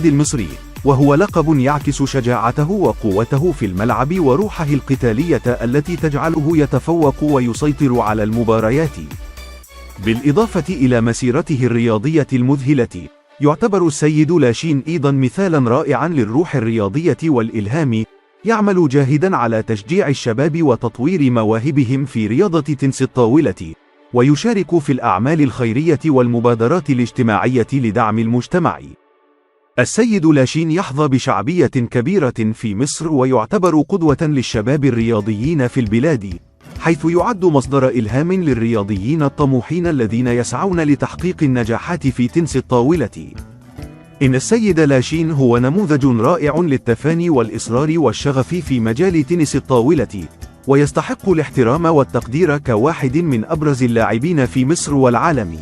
المصري، وهو لقب يعكس شجاعته وقوته في الملعب وروحه القتالية التي تجعله يتفوق ويسيطر على المباريات. بالإضافة إلى مسيرته الرياضية المذهلة، يعتبر السيد لاشين أيضا مثالا رائعا للروح الرياضية والإلهام، يعمل جاهدا على تشجيع الشباب وتطوير مواهبهم في رياضة تنس الطاولة، ويشارك في الأعمال الخيرية والمبادرات الاجتماعية لدعم المجتمع. السيد لاشين يحظى بشعبية كبيرة في مصر ويعتبر قدوة للشباب الرياضيين في البلاد، حيث يعد مصدر إلهام للرياضيين الطموحين الذين يسعون لتحقيق النجاحات في تنس الطاولة. إن السيد لاشين هو نموذج رائع للتفاني والإصرار والشغف في مجال تنس الطاولة، ويستحق الاحترام والتقدير كواحد من أبرز اللاعبين في مصر والعالم.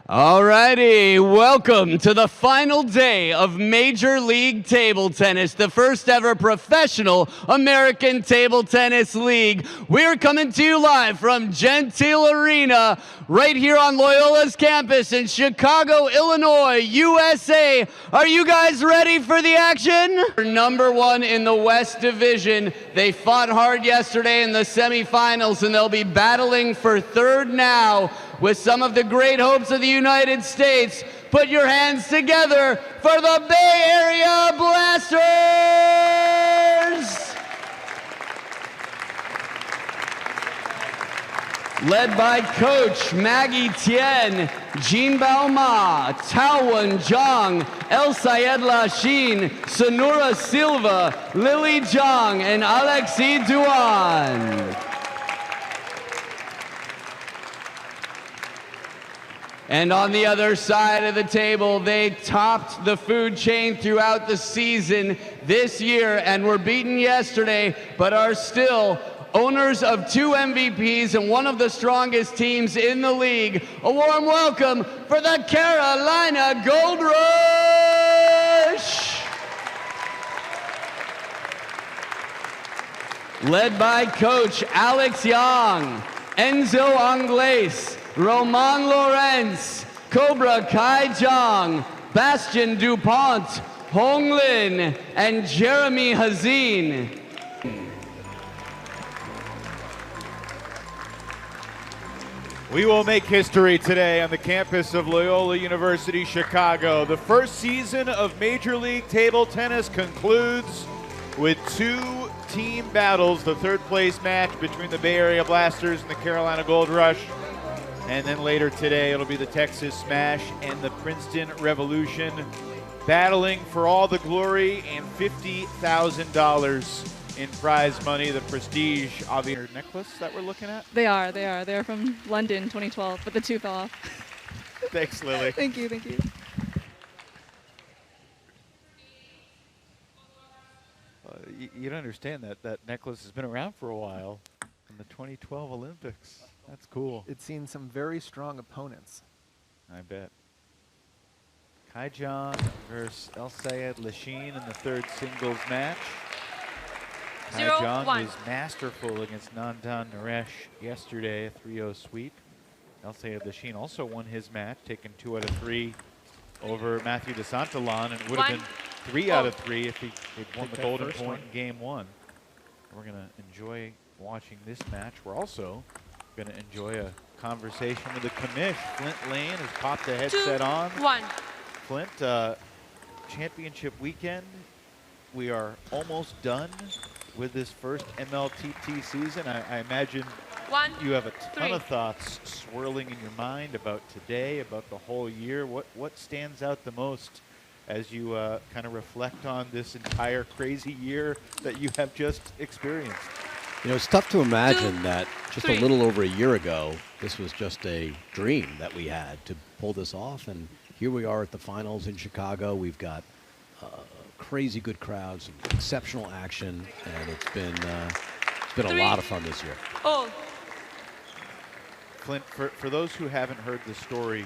Alrighty, welcome to the final day of Major League Table Tennis, the first ever professional American Table Tennis League. We're coming to you live from Gentile Arena, right here on Loyola's campus in Chicago, Illinois, USA. Are you guys ready for the action? Number one in the West Division. They fought hard yesterday in the semifinals, and they'll be battling for third now with some of the great hopes of the United States. Put your hands together for the Bay Area Blasters! Led by Coach Maggie Tien, Jean Bauma, Taowen Zhang, El Syed Lasheen, Sonura Silva, Lily Zhang, and Alexi Duan. And on the other side of the table, they topped the food chain throughout the season this year and were beaten yesterday, but are still owners of 2 MVPs and one of the strongest teams in the league. A warm welcome for the Carolina Gold Rush! Led by Coach Alex Young, Enzo Angles, Roman Lorenz, Cobra Kai Zhang, Bastien Dupont, Hong Lin, and Jeremy Hazin. We will make history today on the campus of Loyola University, Chicago. The first season of Major League Table Tennis concludes with 2 team battles, the third place match between the Bay Area Blasters and the Carolina Gold Rush. And then later today, it'll be the Texas Smash and the Princeton Revolution battling for all the glory and $50,000 in prize money, the prestige of the necklace that we're looking at. They are. They're from London 2012, but the 2 fell off. Thanks, Lily. Thank you. You don't understand that necklace has been around for a while from the 2012 Olympics. That's cool. It's seen some very strong opponents. I bet. Kai Zhang versus El Syed Lasheen in the third singles match. Kai Zhang was masterful against Nandan Naresh yesterday, a 3-0 sweep. El Syed Lasheen also won his match, taking 2 out of 3 over Matthew DeSantalon, and it would have been 3 out of 3 if he'd won the golden point in game 1. We're going to enjoy watching this match. We're also going to enjoy a conversation with the commish. Flint Lane has popped the headset on. Flint, championship weekend. We are almost done with this first MLTT season. I imagine you have a ton of thoughts swirling in your mind about today, about the whole year. What stands out the most as you kind of reflect on this entire crazy year that you have just experienced? You know, it's tough to imagine that just a little over a year ago, this was just a dream that we had to pull this off. And here we are at the finals in Chicago. We've got crazy good crowds, exceptional action, and it's been a lot of fun this year. Flint, for those who haven't heard the story,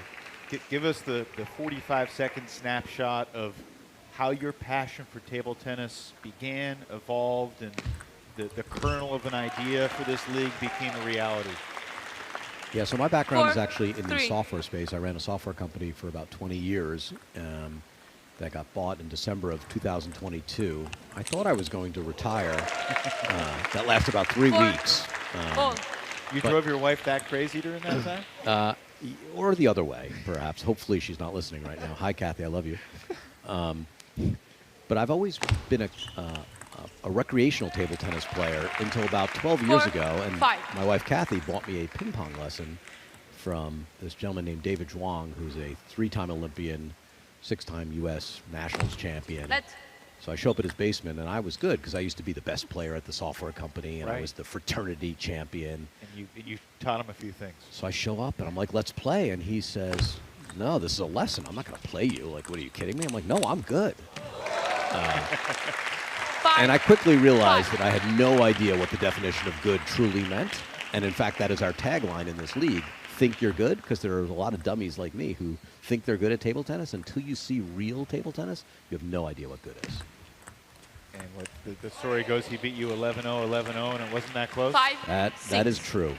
give us the 45-second snapshot of how your passion for table tennis began, evolved, and the kernel of an idea for this league became a reality. Yeah, so my background is actually in the software space. I ran a software company for about 20 years that got bought in December of 2022. I thought I was going to retire. That lasted about 3 weeks. You drove your wife that crazy during that time? Or the other way, perhaps. Hopefully she's not listening right now. Hi, Kathy, I love you. But I've always been a recreational table tennis player until about 12 years ago, and my wife Kathy bought me a ping pong lesson from this gentleman named David Zhuang, who's a 3-time Olympian, 6-time U.S. Nationals champion. So I show up at his basement, and I was good because I used to be the best player at the software company, and I was the fraternity champion. And you taught him a few things. So I show up, and I'm like, let's play, and he says, no, this is a lesson. I'm not going to play you. Like, what, are you kidding me? I'm like, no, I'm good. And I quickly realized that I had no idea what the definition of good truly meant. And in fact, that is our tagline in this league. Think you're good, because there are a lot of dummies like me who think they're good at table tennis. Until you see real table tennis, you have no idea what good is. And what the story goes, he beat you 11-0, 11-0, and it wasn't that close? That is true.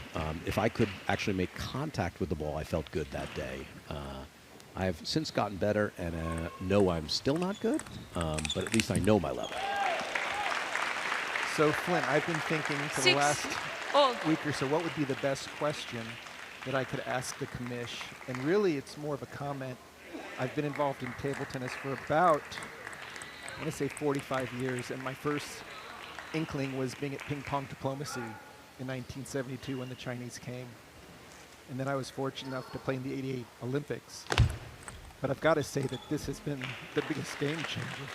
If I could actually make contact with the ball, I felt good that day. I have since gotten better, and no, I'm still not good, but at least I know my level. So, Flint, I've been thinking for the last week or so, what would be the best question that I could ask the commish? And really, it's more of a comment. I've been involved in table tennis for about, I'm going to say 45 years, and my first inkling was being at ping pong diplomacy in 1972 when the Chinese came. And then I was fortunate enough to play in the 88 Olympics. But I've got to say that this has been the biggest game changer.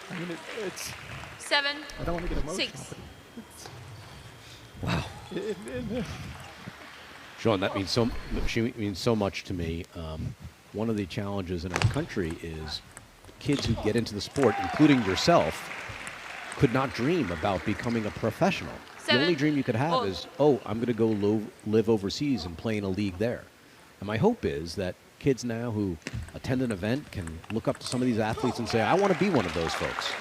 I mean, it's... 7, I don't want to get emotional. 6. Wow. Sean, that means she means so much to me. One of the challenges in our country is kids who get into the sport, including yourself, could not dream about becoming a professional. 7, the only dream you could have is, oh, I'm going to go live overseas and play in a league there. And my hope is that kids now who attend an event can look up to some of these athletes and say, I want to be one of those folks.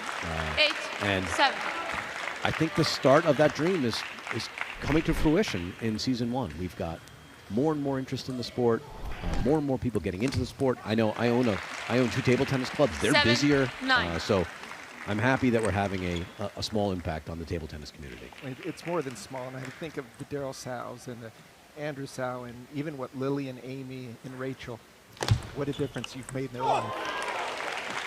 8, and 7. I think the start of that dream is coming to fruition in season 1. We've got more and more interest in the sport, more and more people getting into the sport. I know I own 2 table tennis clubs. They're 7, busier. 9. So I'm happy that we're having a small impact on the table tennis community. It's more than small, and I think of the Daryl Sows and the Andrew Sow, and even what Lily and Amy and Rachel, what a difference you've made in their life.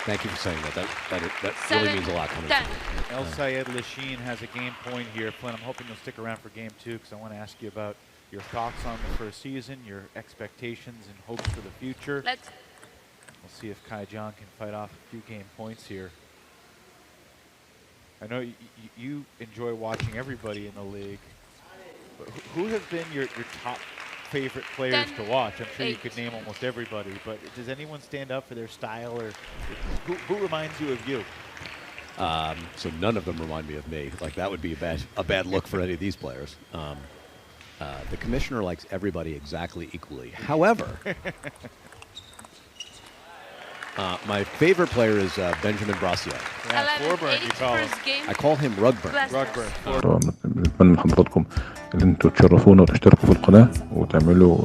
Thank you for saying that. That 7, really means a lot coming 10. from you. السيد لاشين has a game point here. Flynn, I'm hoping you'll stick around for game 2 because I want to ask you about your thoughts on the first season, your expectations and hopes for the future. We'll see if Kai John can fight off a few game points here. I know you enjoy watching everybody in the league, but who have been your top favorite players 10, to watch? I'm sure 8. you could name almost everybody, but does anyone stand up for their style, or who reminds you of you? So none of them remind me of me. Like, that would be a bad look for any of these players. The commissioner likes everybody exactly equally. However, my favorite player is Benjamin Brassier. I call him Rugburn. بنتمنى من حضراتكم ان انتوا تشرفونا وتشتركوا في القناة وتعملوا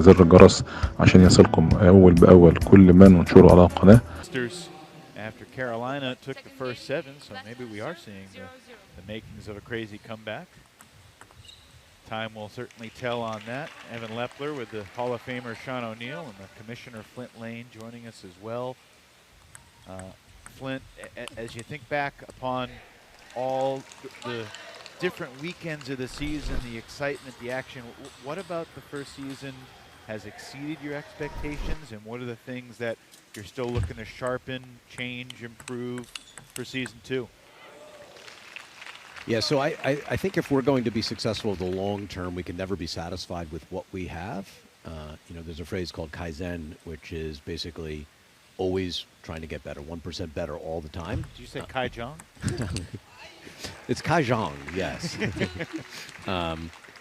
زر الجرس عشان يصلكم اول باول كل ما ننشره على القناة. After Carolina took the first 7, so maybe we are seeing the makings of a crazy comeback. Time will certainly tell on that. Evan Lepler with the Hall of Famer Sean O'Neill and the Commissioner Flint Lane joining us as well. Flint, as you think back upon all the different weekends of the season, the excitement, the action, what about the first season has exceeded your expectations, and what are the things that you're still looking to sharpen, change, improve for season 2? Yeah, so I think if we're going to be successful in the long term, we can never be satisfied with what we have. There's a phrase called Kaizen, which is basically always trying to get better, 1% better all the time. Did you say Kai Jong? It's Kaijiang, yes.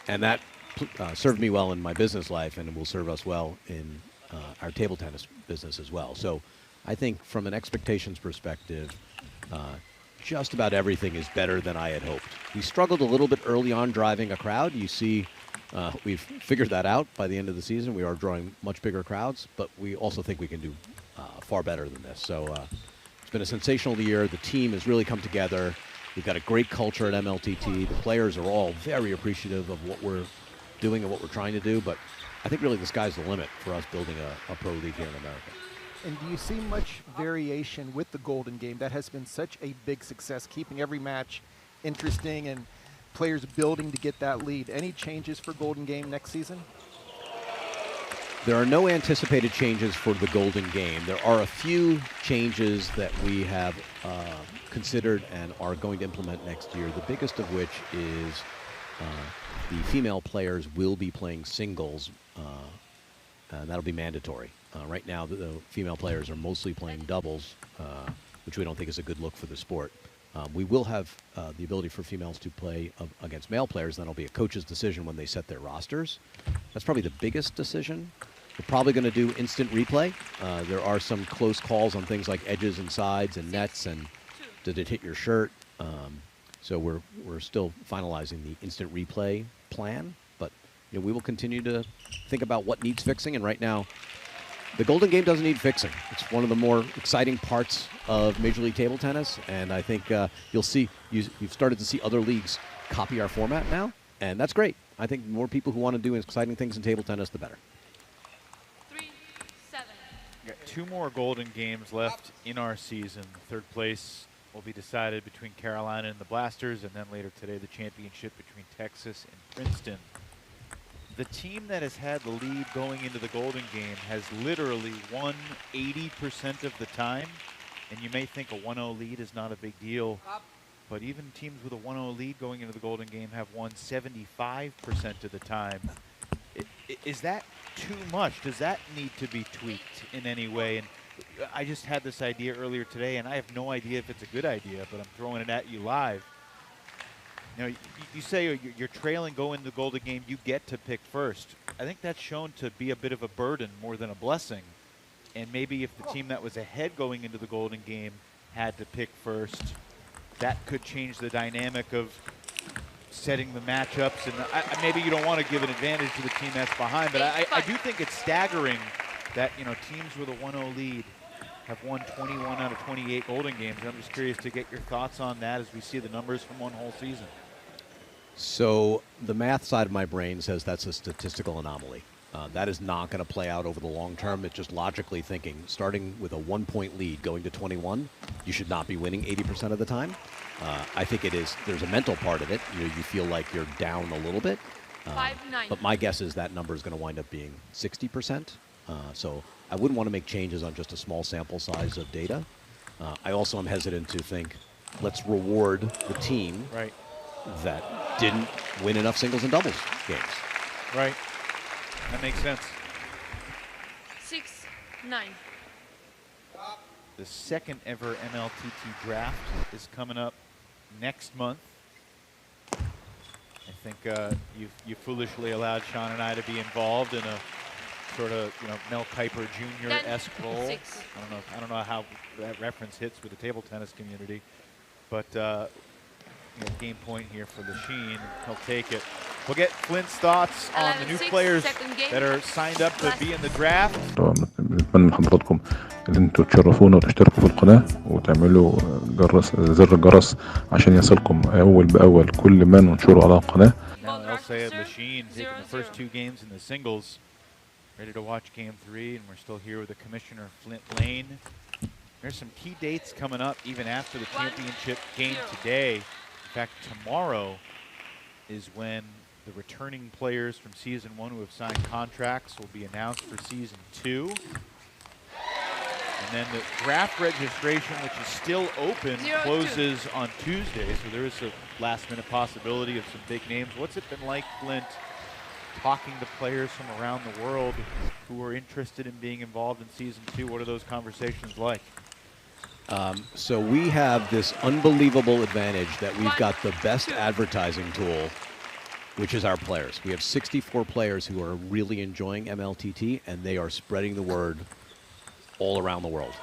And that served me well in my business life, and it will serve us well in our table tennis business as well. So I think from an expectations perspective, just about everything is better than I had hoped. We struggled a little bit early on driving a crowd. You see We've figured that out by the end of the season. We are drawing much bigger crowds, but we also think we can do far better than this. So it's been a sensational year. The team has really come together. We've got a great culture at MLTT. The players are all very appreciative of what we're doing and what we're trying to do, but I think really the sky's the limit for us building a pro league here in America. And do you see much variation with the Golden Game? That has been such a big success, keeping every match interesting and players building to get that lead. Any changes for Golden Game next season? There are no anticipated changes for the Golden Game. There are a few changes that we have considered and are going to implement next year, the biggest of which is the female players will be playing singles, and that'll be mandatory. Right now, the female players are mostly playing doubles, which we don't think is a good look for the sport. We will have the ability for females to play against male players. That'll be a coach's decision when they set their rosters. That's probably the biggest decision. We're probably going to do instant replay. There are some close calls on things like edges and sides and nets and did it hit your shirt. So we're still finalizing the instant replay plan, but we will continue to think about what needs fixing. And right now, the Golden Game doesn't need fixing. It's one of the more exciting parts of Major League Table Tennis, and I think you'll see you've started to see other leagues copy our format now, and that's great. I think the more people who want to do exciting things in table tennis, the better. 3-7. Got 2 more Golden Games left in our season. Third place will be decided between Carolina and the Blasters, and then later today the championship between Texas and Princeton. The team that has had the lead going into the Golden Game has literally won 80% of the time, and you may think a 1-0 lead is not a big deal, but even teams with a 1-0 lead going into the Golden Game have won 75% of the time. Is that too much? Does that need to be tweaked in any way? And I just had this idea earlier today, and I have no idea if it's a good idea, but I'm throwing it at you live. You say you're trailing going into the Golden Game, you get to pick first. I think that's shown to be a bit of a burden more than a blessing. And maybe if the team that was ahead going into the Golden Game had to pick first, that could change the dynamic of setting the matchups. And maybe you don't want to give an advantage to the team that's behind, but I do think it's staggering that teams with a 1-0 lead have won 21 out of 28 Golden Games. I'm just curious to get your thoughts on that as we see the numbers from one whole season. So the math side of my brain says that's a statistical anomaly. That is not going to play out over the long term. It's just logically thinking, starting with a 1-point lead going to 21, you should not be winning 80% of the time. I think it is. There's a mental part of it. You feel like you're down a little bit. But my guess is that number is going to wind up being 60%. So I wouldn't want to make changes on just a small sample size of data. I also am hesitant to think, let's reward the team that didn't win enough singles and doubles games. Right. That makes sense. 6-9. The second ever MLTT draft is coming up next month. I think you foolishly allowed Sean and I to be involved in a sort of Mel Kiper Jr.-esque role. I don't know how that reference hits with the table tennis community, but game point here for Lasheen. He'll take it. We'll get Flint's thoughts on the new players that are signed up to be in the draft. بنتمنى من حضراتكم ان انتوا تشرفونا وتشتركوا في القناة وتعملوا زر الجرس عشان يصلكم اول باول كل ما ننشره على القناة. Now السيد Lasheen taking the first 2 games in the singles. Ready to watch game 3, and we're still here with the commissioner, Flint Lane. There's some key dates coming up even after the championship game today. In fact, tomorrow is when the returning players from Season 1 who have signed contracts will be announced for Season 2. And then the draft registration, which is still open, closes on Tuesday, so there is a last-minute possibility of some big names. What's it been like, Flint, talking to players from around the world who are interested in being involved in Season 2? What are those conversations like? So we have this unbelievable advantage that we've got the best advertising tool, which is our players. We have 64 players who are really enjoying MLTT, and they are spreading the word all around the world.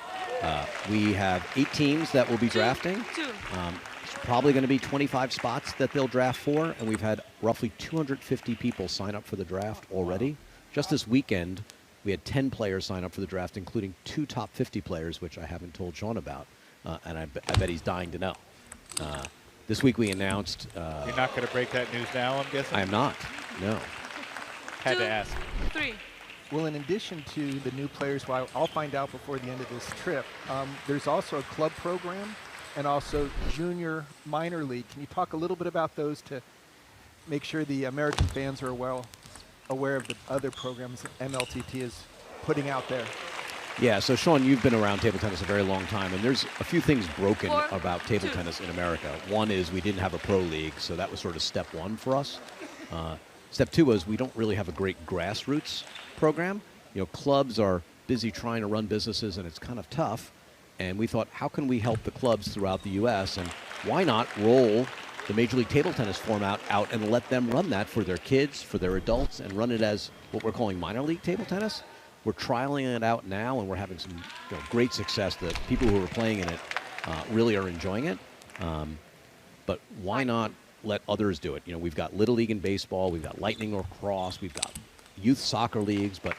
We have 8 teams that will be drafting. probably going to be 25 spots that they'll draft for, and we've had roughly 250 people sign up for the draft already. Just this weekend, we had 10 players sign up for the draft, including 2 top 50 players, which I haven't told Sean about, and I bet he's dying to know. This week we announced... You're not going to break that news now, I'm guessing? I am not, no. Had to ask. 3. Well, in addition to the new players, well, I'll find out before the end of this trip, there's also a club program and also junior minor league. Can you talk a little bit about those to make sure the American fans are well aware of the other programs MLTT is putting out there? Yeah, so Sean, you've been around table tennis a very long time, and there's a few things broken about table tennis in America. One is we didn't have a pro league, so that was sort of step one for us. Step two was we don't really have a great grassroots program. You know, clubs are busy trying to run businesses, and it's kind of tough. And we thought, how can we help the clubs throughout the U.S., and why not roll the Major League Table Tennis format out and let them run that for their kids, for their adults, and run it as what we're calling minor league table tennis. We're trialing it out now, and we're having some great success. The people who are playing in it really are enjoying it. But why not let others do it? You know, we've got Little League in baseball, we've got Lightning or Cross, we've got youth soccer leagues, but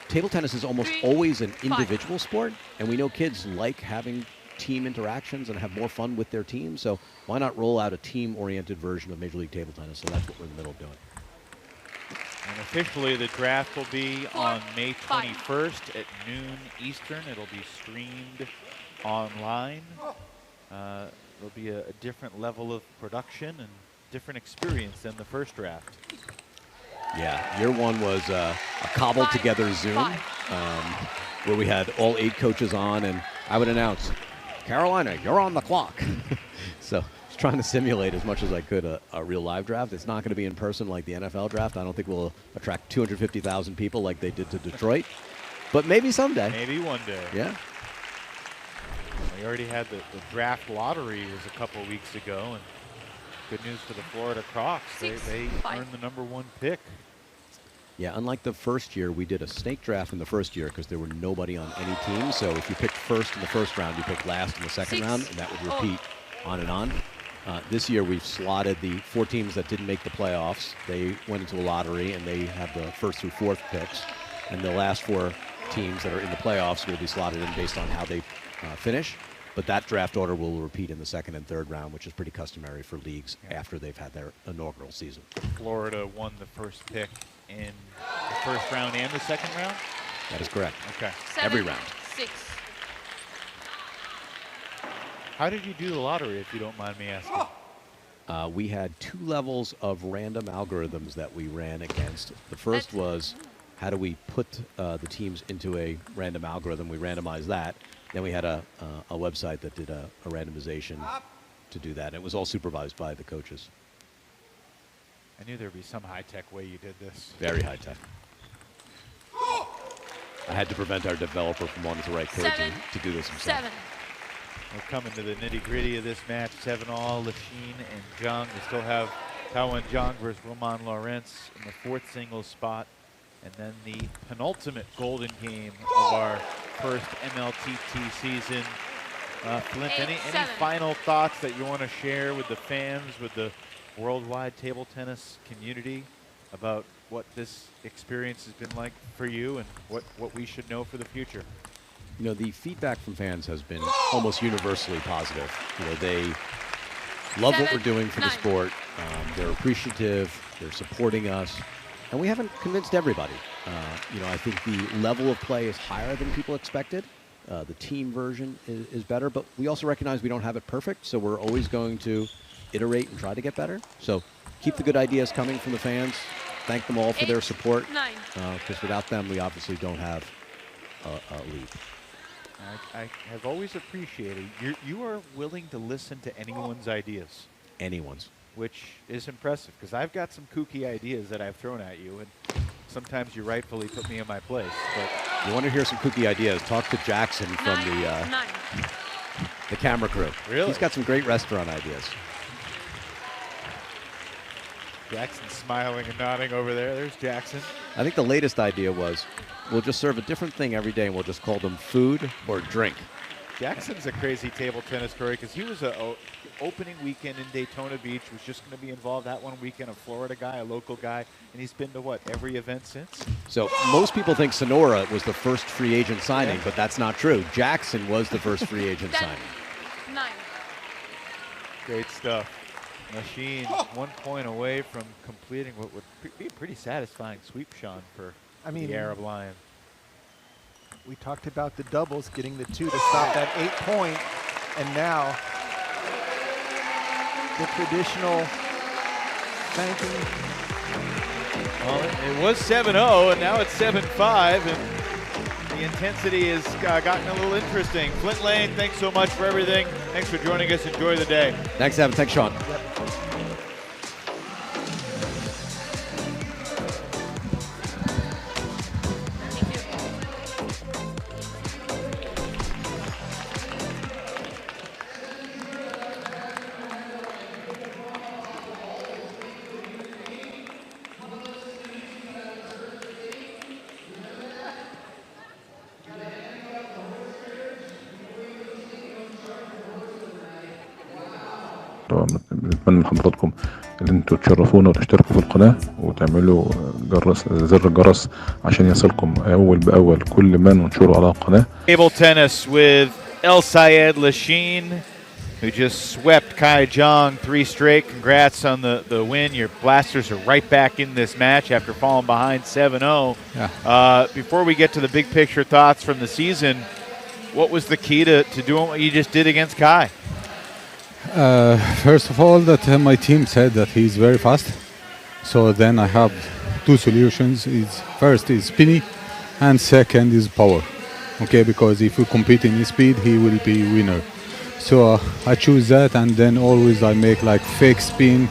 table tennis is almost always an individual sport, and we know kids like having team interactions and have more fun with their team, so why not roll out a team-oriented version of Major League Table Tennis? So that's what we're in the middle of doing. And officially, the draft will be on May 21st at noon Eastern. It'll be streamed online. There'll be a different level of production and different experience than the first draft. Yeah, year one was a cobbled together Zoom where we had all 8 coaches on, and I would announce, Carolina, you're on the clock. So I was trying to simulate as much as I could a real live draft. It's not going to be in person like the NFL draft. I don't think we'll attract 250,000 people like they did to Detroit, but maybe someday. Maybe one day. Yeah. We already had the draft lottery was a couple weeks ago, and good news for the Florida Crocs. They earned the #1 pick. Yeah, unlike the first year, we did a snake draft in the first year because there were nobody on any team. So if you picked first in the first round, you picked last in the second round, and that would repeat on and on. This year, we've slotted the 4 teams that didn't make the playoffs. They went into a lottery, and they have the 1st through 4th picks. And the last 4 teams that are in the playoffs will be slotted in based on how they finish. But that draft order will repeat in the 2nd and 3rd round, which is pretty customary for leagues after they've had their inaugural season. Florida won the first pick in the first round and the second round? That is correct. Okay. Every round. 6. How did you do the lottery, if you don't mind me asking? We had 2 levels of random algorithms that we ran against. The first was, how do we put the teams into a random algorithm? We randomized that. Then we had a website that did a randomization to do that. And it was all supervised by the coaches. I knew there'd be some high-tech way you did this. Very high-tech. I had to prevent our developer from wanting to write code to do this himself. 7. We're coming to the nitty-gritty of this match. 7-all, Lasheen and Jung. We still have Taowen Jung versus Roman Lawrence in the 4th singles spot. And then the penultimate golden game of our first MLTT season. Flint, any final thoughts that you want to share with the fans, with the worldwide table tennis community about what this experience has been like for you and what we should know for the future? You know, the feedback from fans has been almost universally positive. You know, they love what we're doing for the sport. They're appreciative. They're supporting us. And we haven't convinced everybody. You know, I think the level of play is higher than people expected. The team version is better, but we also recognize we don't have it perfect, so we're always going to iterate and try to get better. So keep the good ideas coming from the fans. Thank them all for their support, because without them, we obviously don't have a lead. I have always appreciated you are willing to listen to anyone's ideas. Anyone's. Which is impressive, because I've got some kooky ideas that I've thrown at you, and sometimes you rightfully put me in my place. But you want to hear some kooky ideas, talk to Jackson from the camera crew. Really? He's got some great restaurant ideas. Jackson's smiling and nodding over there. There's Jackson. I think the latest idea was we'll just serve a different thing every day, and we'll just call them food or drink. Jackson's a crazy table tennis story because he was a opening weekend in Daytona Beach, was just going to be involved that one weekend, a Florida guy, a local guy, and he's been to what, every event since? So most people think Sonora was the first free agent signing, but that's not true. Jackson was the first free agent signing. 9. Great stuff. Lasheen 1 point away from completing what would be a pretty satisfying sweep, Sean, for the Arab Lion. We talked about the doubles, getting the 2 to stop that 8 point, and now the traditional thanking. Well, it was 7-0, and now it's 7-5, and the intensity has gotten a little interesting. Flint Lane, thanks so much for everything. Thanks for joining us. Enjoy the day. Thanks, Evan. Thanks, Sean. Yep. بنتمنى من حضراتكم ان انتوا تشرفونا وتشتركوا في القناة وتعملوا زر الجرس عشان يصلكم اول باول كل ما ننشره على القناة. Table tennis with السيد لاشين, who just swept Kai Jong 3 straight. Congrats on the win. Your Blasters are right back in this match after falling behind 7-0. Yeah. Before we get to the big picture thoughts from the season, what was the key to doing what you just did against Kai? First of all, that my team said that he's very fast. So then I have 2 solutions. First is spinny, and second is power. Okay, because if you compete in his speed, he will be winner. So I choose that, and then always I make like fake spin.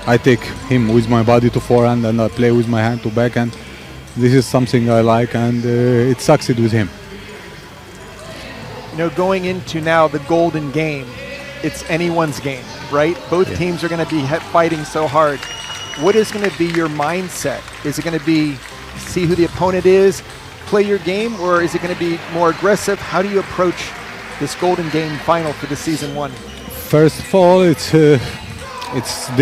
I take him with my body to forehand, and I play with my hand to backhand. This is something I like, and it succeeds with him. You know, going into now the golden game, it's anyone's game, right? Both teams are going to be fighting so hard. What is going to be your mindset? Is it going to be see who the opponent is, play your game, or is it going to be more aggressive? How do you approach this golden game final for the season 1? First of all, it's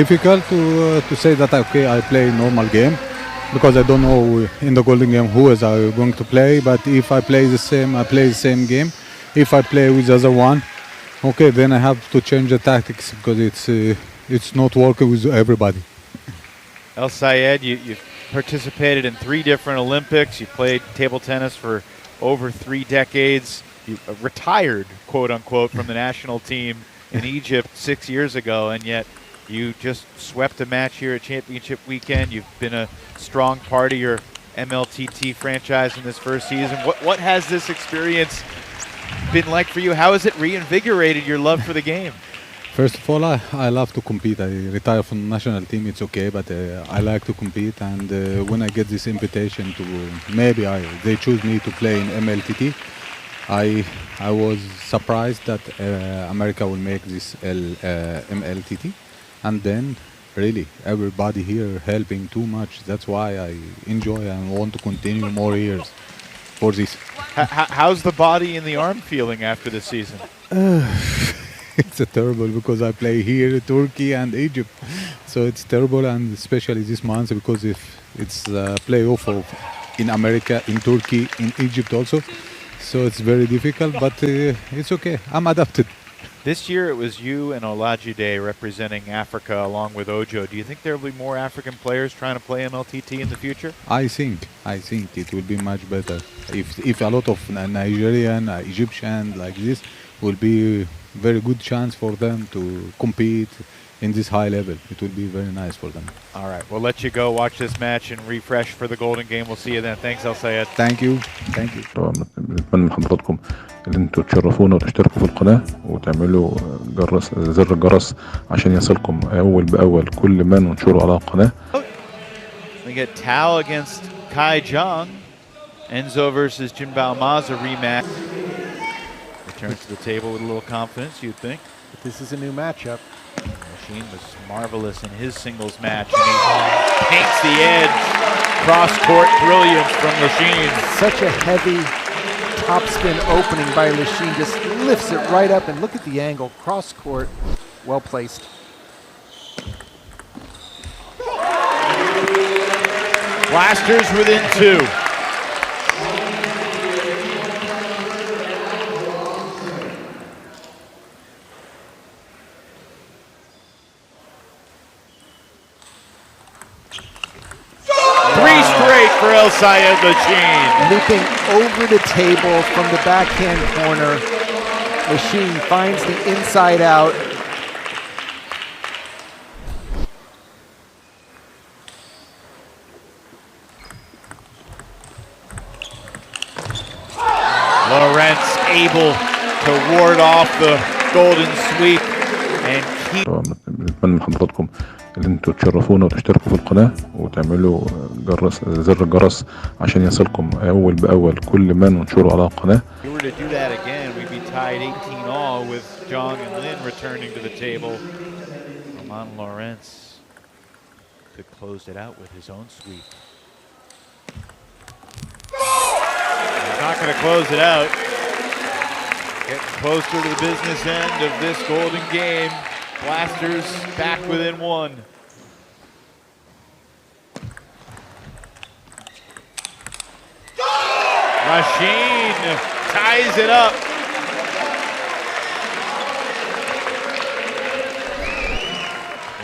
difficult to say that I play normal game, because I don't know in the golden game who is I going to play. But if I play the same, I play the same game. If I play with the other one, okay, then I have to change the tactics, because it's not working with everybody. El Sayed, you've participated in 3 different Olympics. You played table tennis for over 3 decades. You retired, quote unquote, from the national team in Egypt 6 years ago, and yet you just swept a match here at Championship Weekend. You've been a strong part of your MLTT franchise in this first season. What has this experience been like for you? How has it reinvigorated your love for the game? First of all, I love to compete. I retired from the national team, it's okay, but I like to compete. And when I get this invitation to they choose me to play in MLTT, I was surprised that America will make this MLTT. And then really everybody here helping too much. That's why I enjoy and want to continue more years for this. How's the body and the arm feeling after the season? It's terrible, because I play here, Turkey and Egypt. So it's terrible, and especially this month, because if it's playoff in America, in Turkey, in Egypt also. So it's very difficult, but it's okay. I'm adapted. This year it was you and Olajide representing Africa along with Ojo. Do you think there will be more African players trying to play MLTT in the future? I think it will be much better. If a lot of Nigerian, Egyptian like this, will be very good chance for them to compete in this high level. It will be very nice for them. All right, we'll let you go watch this match and refresh for the golden game. We'll see you then. Thanks, El Sayed. Thank you. Thank you. بنتمنى من حضراتكم ان انتوا تشرفونا وتشتركوا في القناة وتعملوا زر الجرس عشان يصلكم اول باول كل ما ننشره على القناة. We get Tao against Kai Jong. Enzo versus Jinbao Maza rematch. Returns to the table with a little confidence, you'd think. But this is a new matchup. Lasheen was marvelous in his singles match, and he paints the edge. Cross-court brilliance from Lasheen. Such a heavy topspin opening by Lasheen, just lifts it right up, and look at the angle, cross court, well placed. Blasters within 2. For El-Sayed Lasheen. Looping over the table from the backhand corner. Lasheen finds the inside out. Lawrence able to ward off the golden sweep and keep. بنتمنى من حضراتكم ان انتوا تشرفونا وتشتركوا في القناة وتعملوا زر الجرس عشان يصلكم اول باول كل ما ننشره على القناة. If we were to do that again, we'd be tied 18-all with Jong and Lin returning to the table. Roman Lawrence could close it out with his own sweep. He's not going to close it out. Getting closer to the business end of this golden game. Blasters back within 1. Lasheen ties it up.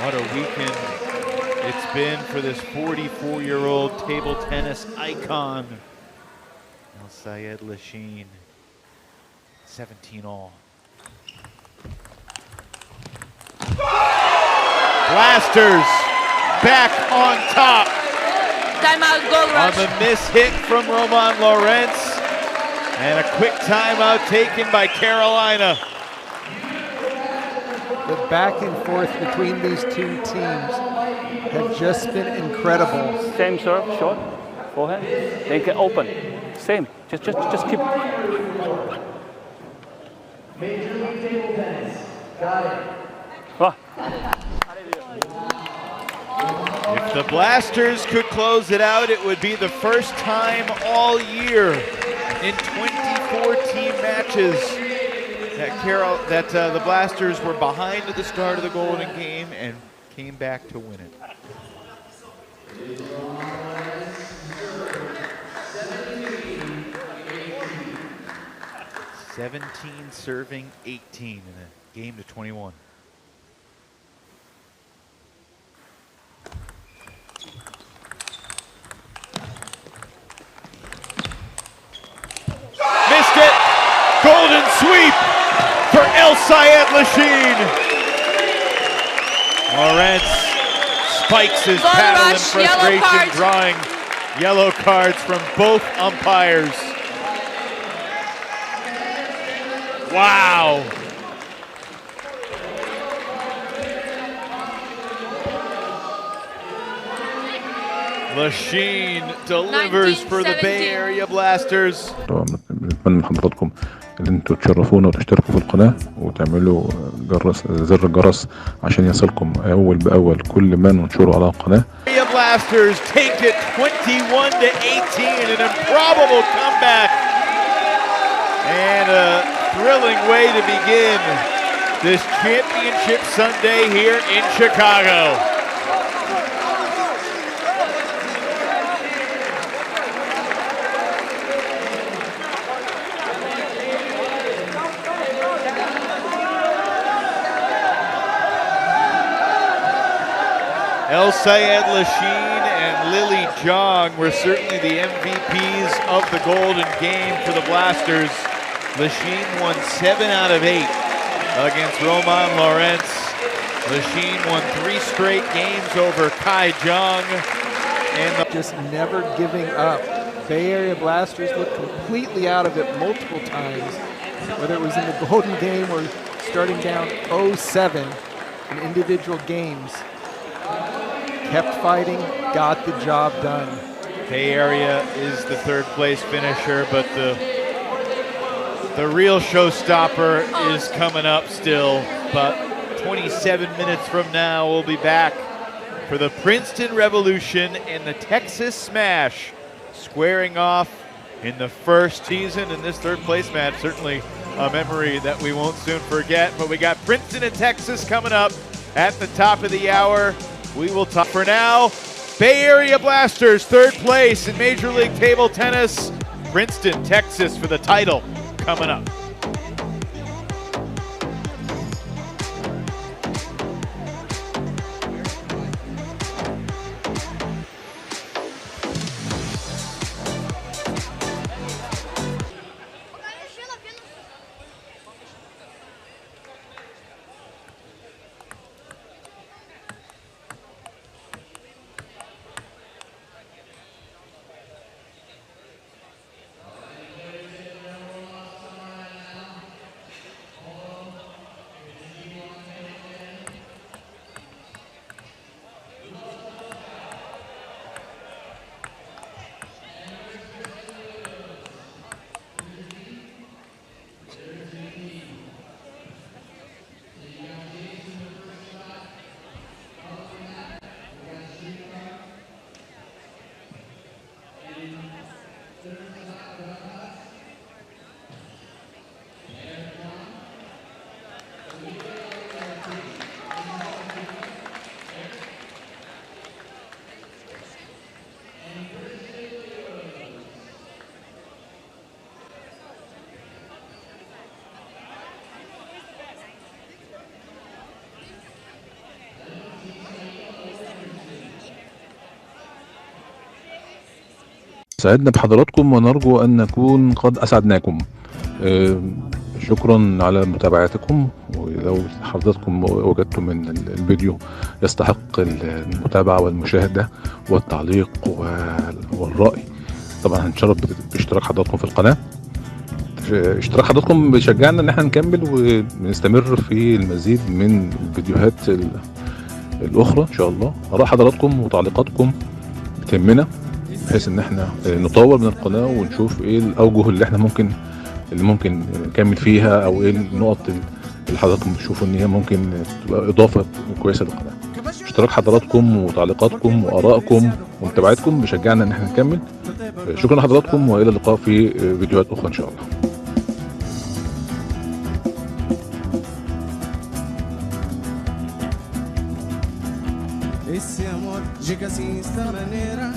What a weekend it's been for this 44-year-old table tennis icon. El-Sayed Lasheen, 17-all. Blasters back on top. Timeout, goal rush. On the miss hit from Roman Lawrence. And a quick timeout taken by Carolina. The back and forth between these two teams have just been incredible. Same serve, short, forehand. They get open. Same. Just keep. Major League Table Tennis. Got it. If the Blasters could close it out, it would be the first time all year in 24 team matches that the Blasters were behind at the start of the golden game and came back to win it. 17 serving 18 in a game to 21. Missed it. Golden sweep for El-Sayed Lasheen. Lawrence spikes his paddle in frustration, drawing yellow cards from both umpires. Wow. Lasheen delivers for the Bay Area Blasters. بنتمنى من حضراتكم ان انتوا تشرفونا وتشتركوا في القناة وتعملوا زر الجرس عشان يصلكم اول باول كل ما ننشره على القناة. Blasters take it 21-18, an improbable comeback and a thrilling way to begin this championship Sunday here in Chicago. El-Sayed Lasheen and Lily Jong were certainly the MVPs of the golden game for the Blasters. Lasheen won 7 out of 8 against Roman Lawrence. Lasheen won 3 straight games over Kai Jong. And just never giving up. Bay Area Blasters looked completely out of it multiple times, whether it was in the golden game or starting down 0-7 in individual games. Kept fighting, got the job done. Bay Area is the third place finisher, but the real showstopper is coming up still. But 27 minutes from now, we'll be back for the Princeton Revolution and the Texas Smash, squaring off in the first season, and this third place match, certainly a memory that we won't soon forget. But we got Princeton and Texas coming up at the top of the hour. We will talk for now. Bay Area Blasters, third place in Major League Table Tennis. Princeton, Texas for the title coming up. سعدنا بحضراتكم ونرجو أن نكون قد أسعدناكم. شكرا على متابعتكم، ولو حضراتكم وجدتم أن الفيديو يستحق المتابعة والمشاهدة والتعليق والرأي، طبعا هنشرف باشتراك حضراتكم في القناة. اشتراك حضراتكم بيشجعنا ان احنا نكمل ونستمر في المزيد من الفيديوهات الأخرى إن شاء الله. آراء حضراتكم وتعليقاتكم بتهمنا بحيث ان احنا نطور من القناة ونشوف ايه الاوجه اللي احنا ممكن نكمل فيها، او ايه النقط اللي حضراتكم بتشوفوا ان هي ممكن تبقى اضافة كويسة للقناة. اشتراك حضراتكم وتعليقاتكم وارائكم ومتابعتكم بيشجعنا ان احنا نكمل. شكرا لحضراتكم والى اللقاء في فيديوهات اخرى ان شاء الله. Esse amor chega assim, esta maneira.